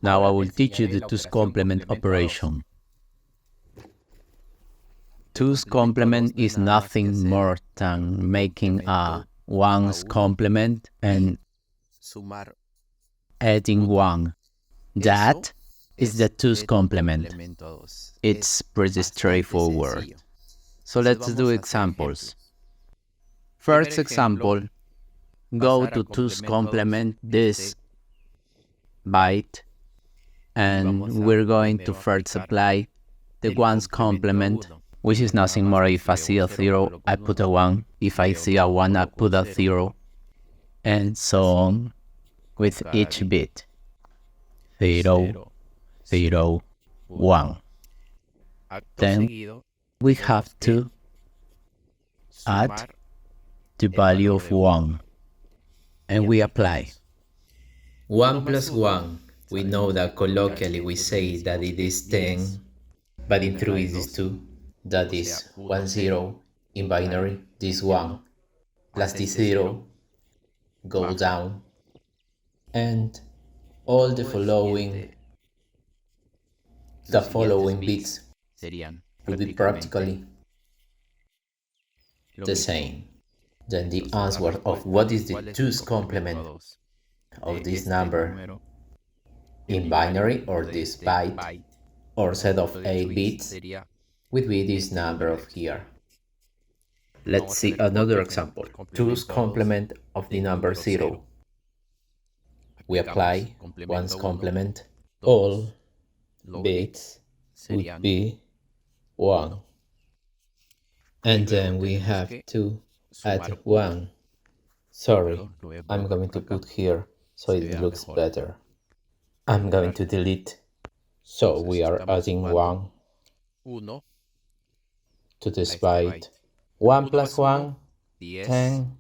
Now I will teach you the 2's complement operation. 2's complement is nothing more than making a 1's complement and adding 1. That is the 2's complement. It's pretty straightforward. So let's do examples. First example, go to 2's complement this byte, and we're going to first apply the 1's complement, which is nothing more. If I see a 0, I put a 1. If I see a 1, I put a 0, and so on with each bit. 0, 0, 1. Then we have to add the value of 1, and we apply. 1 plus 1, we know that colloquially we say that it is 10, but in truth it is 2. That is 1 0 in binary. This 1 plus this 0 go down, and all the following bits will be practically the same. Then the answer of what is the 2's complement of this number in binary, or this byte or set of 8 bits, would be this number of here. Let's see another example. 2's complement of the number 0. We apply 1's complement. All bits would be 1. And then we have to add 1. Sorry, I'm going to put here so it looks better. I'm going to delete. So we are adding 1 to this byte. 1 plus 1, 10.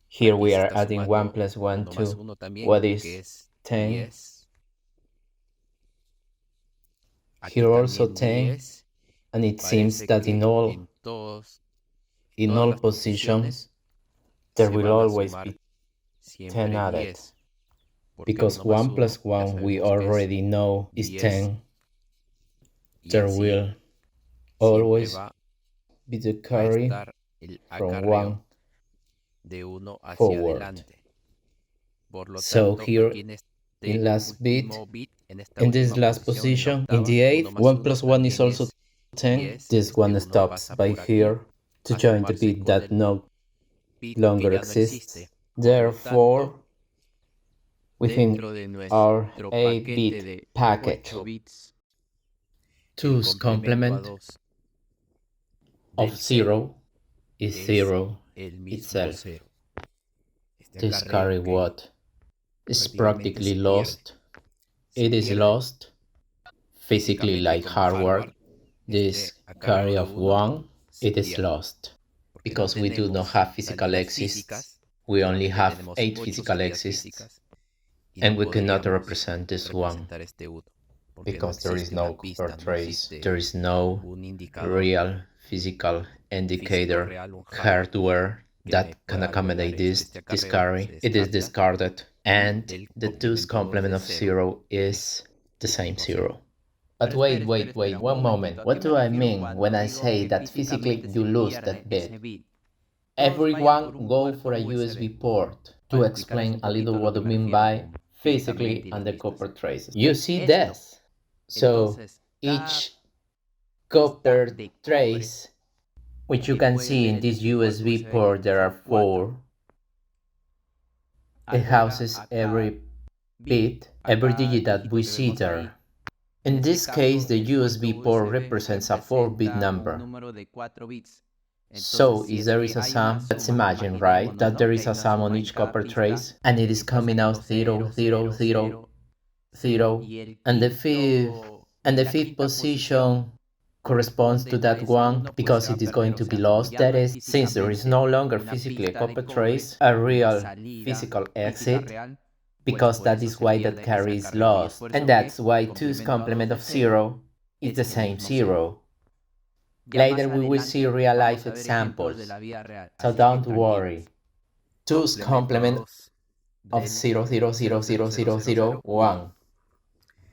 Here we are adding 1 plus 1, 2. What is 10? Here also 10. And it seems that in all positions there will always be 10 added. Because 1 plus 1 we already know is 10. There will always be the carry from 1 forward. So here in last bit, in this last position, in the 8th, 1 plus 1 is also 10. This one stops by here to join the bit that no longer exists. Therefore, within our 8-bit package, 2's complement of 0 is 0 itself. This carry what is practically lost. It is lost physically, like hardware. This carry of 1, it is lost because we do not have physical exists. We only have 8 physical exists, and we cannot represent this 1 because there is no copper trace. There is no real physical indicator hardware that can accommodate this carry. It is discarded, and the 2's complement of 0 is the same 0. But wait, one moment. What do I mean when I say that physically you lose that bit? Everyone go for a USB port to explain a little what I mean by physically and the copper traces. You see this? So each copper trace, which you can see in this USB port, there are 4. It houses every bit, every digit that we see there. In this case, the USB port represents a 4-bit number. So if there is a sum, let's imagine, right, that there is a sum on each copper trace, and it is coming out 0, 0, 0, 0, and the fifth position corresponds to that 1 because it is going to be lost. That is, since there is no longer physically a copper trace, a real physical exit, because that is why that carry is lost. And that's why 2's complement of 0 is the same 0. Later we will see real-life examples, so don't worry. 2's complement of 0, 0, 0, 0, 0, 0, 1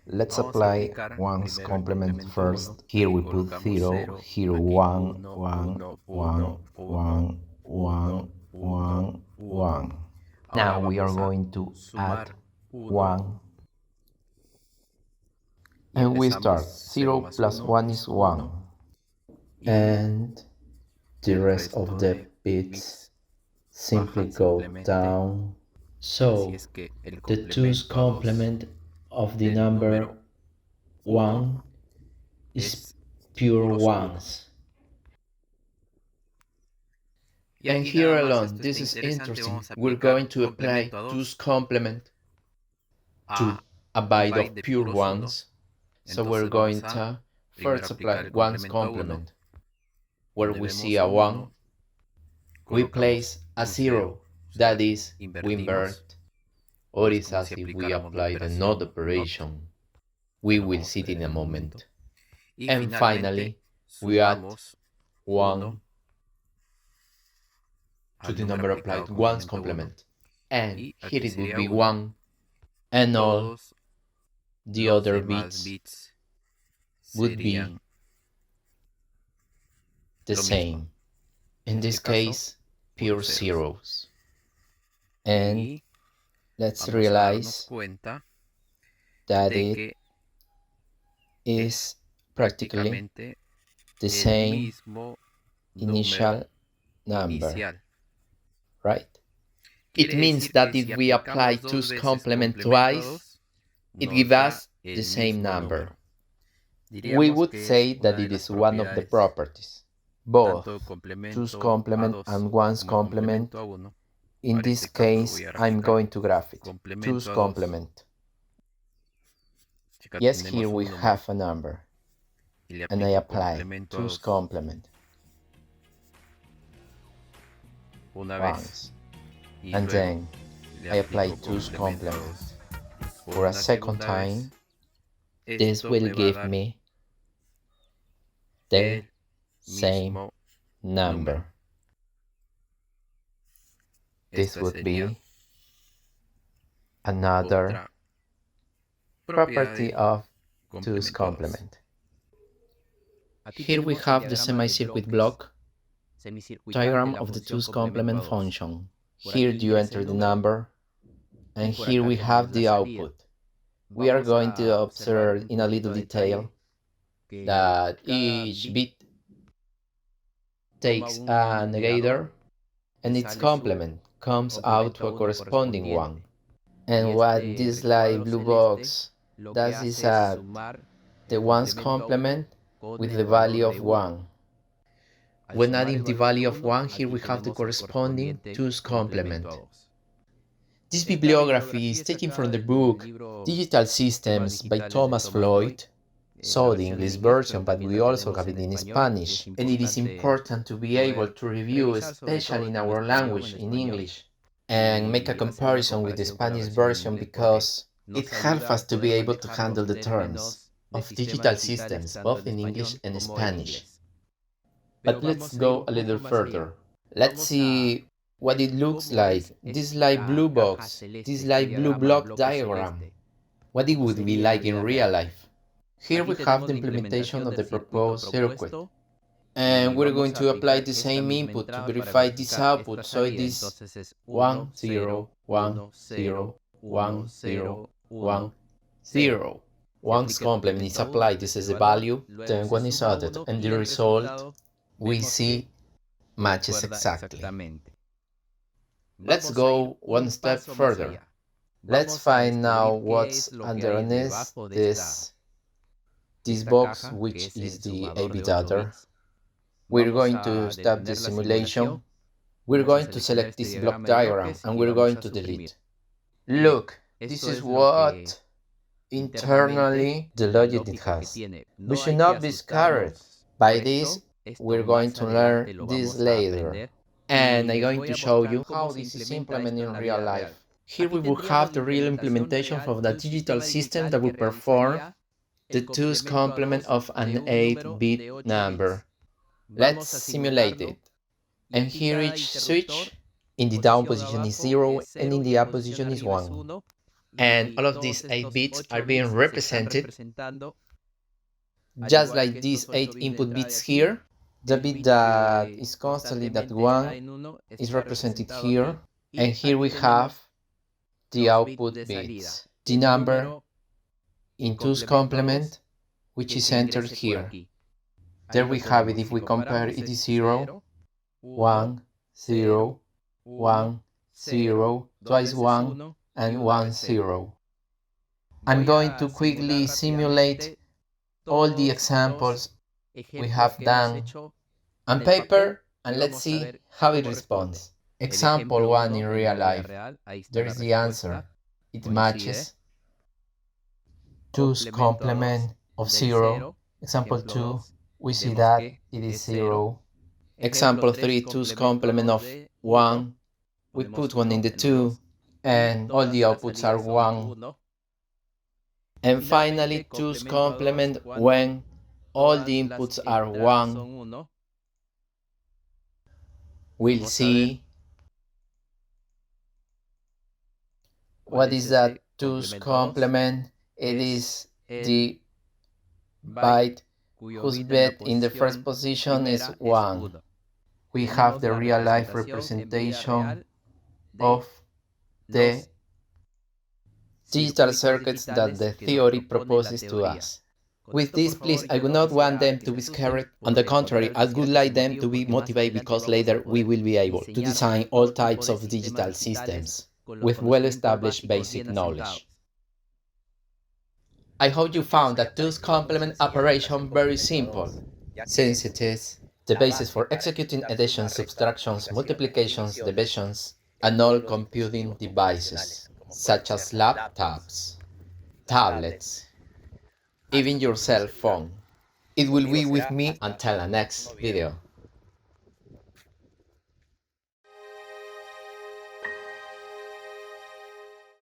Let's apply 1's complement first. Here we put 0, here 1, 1, 1, 1, 1, 1, 1. Now we are going to add 1. And we start. 0 plus 1 is 1. And the rest of the bits simply go down. So the 2's complement of the number 1 is pure ones. And here alone, this is interesting. We're going to apply 2's complement to a byte of pure ones. So we're going to first apply 1's complement. Where we see a 1, we place a 0. That is, we invert. Or it's as if we applied a NOT operation. We will see it in a moment. And finally, we add 1 to the number applied 1's complement. And here it would be 1. And all the other bits would be the same. In this case, pure zeros. And let's realize that it is practically the same initial number, right? It means that if we apply 2's complement twice, it gives us the same number. We would say that it is one of the properties. Both 2's complement and 1's complement. In this case, I'm going to graph it. 2's complement. Yes, here we have a number. And I apply 2's complement once. And then I apply 2's complement for a second time. This will give me the same number. This would be another property of 2's complement. Here we have the semicircuit block diagram of the 2's complement function. Here you enter the number, and here we have the output. We are going to observe in a little detail that each bit takes a negator and its complement comes out to a corresponding one. And what this light blue box does is add the 1's complement with the value of 1. When adding the value of 1, here we have the corresponding 2's complement. This bibliography is taken from the book Digital Systems by Thomas Floyd. So the English version, but we also have it in Spanish, and it is important to be able to review, especially in our language, in English, and make a comparison with the Spanish version because it helps us to be able to handle the terms of digital systems, both in English and Spanish. But let's go a little further. Let's see what it looks like, this light blue box, this light blue block diagram, what it would be like in real life. Here we have the implementation of the proposed circuit, and we're going to apply the same input to verify this output, so it is 1, 0, 1, 0, 1, 0, 1, 0. 1's complement is applied, this is the value, then 1 is added, and the result we see matches exactly. Let's go one step further. Let's find now what's underneath this box, which is the AB data. We're going to stop the simulation. We're going to select this block diagram and we're going to delete. Look, this is what internally the logic it has. We should not be scared. By this, we're going to learn this later. And I'm going to show you how this is implemented in real life. Here we will have the real implementation of the digital system that will perform the 2's complement of an 8-bit number. Let's simulate it. And here each switch in the down position is 0 and in the up position is 1. And all of these 8 bits are being represented just like these 8 input bits here. The bit that is constantly that 1 is represented here, and here we have the output bits. The number in 2's complement, which is entered here. There we have it. If we compare, it is 0, 1, 0, 1, 0, twice 1, and 1, 0. I'm going to quickly simulate all the examples we have done on paper, and let's see how it responds. Example 1 in real life. There is the answer. It matches 2's complement of 0. Example 2, we see that it is 0. Example 3, 2's complement of 1. We put 1 in the 2, and all the outputs are 1. And finally, 2's complement when all the inputs are 1. We'll see what is that 2's complement. It is the byte whose bit in the first position is 1. We have the real-life representation of the digital circuits that the theory proposes to us. With this, please, I would not want them to be scared. On the contrary, I would like them to be motivated, because later we will be able to design all types of digital systems with well-established basic knowledge. I hope you found that 2's complement operation very simple, since it is the basis for executing additions, subtractions, multiplications, divisions, and all computing devices, such as laptops, tablets, even your cell phone. It will be with me until the next video.